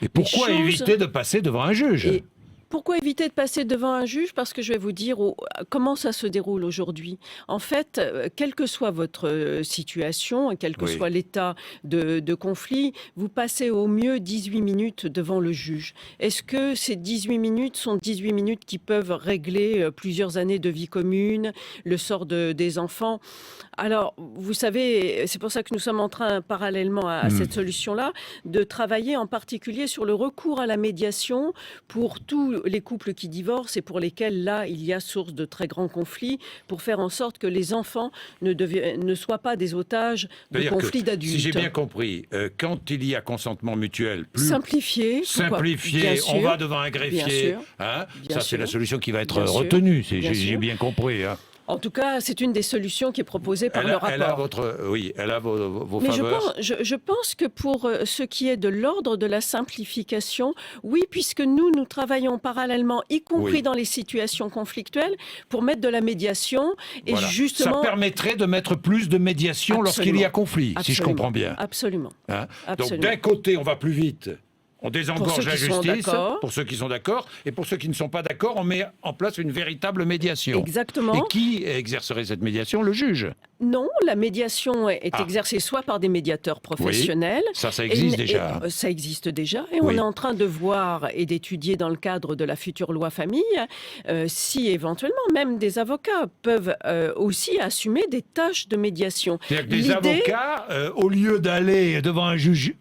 Et pourquoi éviter de passer devant un juge? Et pourquoi éviter de passer devant un juge? Parce que je vais vous dire comment ça se déroule aujourd'hui. En fait, quelle que soit votre situation, quel que soit l'état de conflit, vous passez au mieux 18 minutes devant le juge. Est-ce que ces 18 minutes sont 18 minutes qui peuvent régler plusieurs années de vie commune, le sort des enfants? Alors, vous savez, c'est pour ça que nous sommes en train, parallèlement à cette solution-là, de travailler en particulier sur le recours à la médiation pour tous les couples qui divorcent et pour lesquels, là, il y a source de très grands conflits, pour faire en sorte que les enfants ne soient pas des otages de conflits d'adultes. Si j'ai bien compris, quand il y a consentement mutuel, simplifié, on va devant un greffier, ça c'est la solution qui va être retenue, j'ai bien compris. En tout cas, c'est une des solutions qui est proposée par le rapport. Elle a vos Mais faveurs. je pense que pour ce qui est de l'ordre de la simplification, oui, puisque nous travaillons parallèlement, y compris dans les situations conflictuelles, pour mettre de la médiation. Et justement, ça permettrait de mettre plus de médiation lorsqu'il y a conflit, si je comprends bien. Absolument. Donc d'un côté, on va plus vite. On désengorge la justice, pour ceux qui sont d'accord, et pour ceux qui ne sont pas d'accord, on met en place une véritable médiation. Exactement. Et qui exercerait cette médiation? Le juge? Non, la médiation est exercée soit par des médiateurs professionnels. Oui, ça existe déjà. Ça existe déjà. Et on est en train de voir et d'étudier dans le cadre de la future loi famille si éventuellement même des avocats peuvent aussi assumer des tâches de médiation. C'est-à-dire que des avocats, au lieu d'aller devant un juge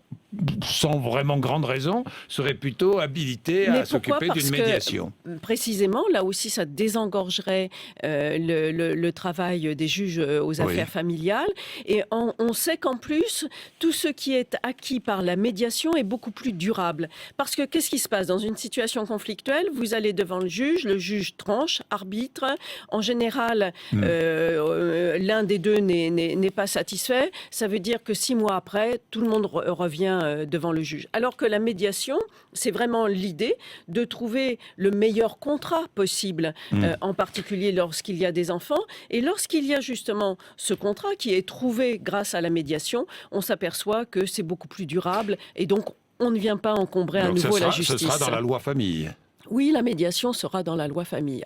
sans vraiment grande raison, seraient plutôt habilités à s'occuper d'une médiation. Précisément, là aussi, ça désengorgerait le travail des juges aux affaires familiales. Et on sait qu'en plus, tout ce qui est acquis par la médiation est beaucoup plus durable. Parce que qu'est-ce qui se passe dans une situation conflictuelle? Vous allez devant le juge tranche, arbitre. En général, l'un des deux n'est pas satisfait. Ça veut dire que 6 mois après, tout le monde revient devant le juge. Alors que la médiation, c'est vraiment l'idée de trouver le meilleur contrat possible, en particulier lorsqu'il y a des enfants. Et lorsqu'il y a justement ce contrat qui est trouvé grâce à la médiation, on s'aperçoit que c'est beaucoup plus durable et donc on ne vient pas encombrer à nouveau la justice. Ce sera dans la loi famille. Oui, la médiation sera dans la loi famille.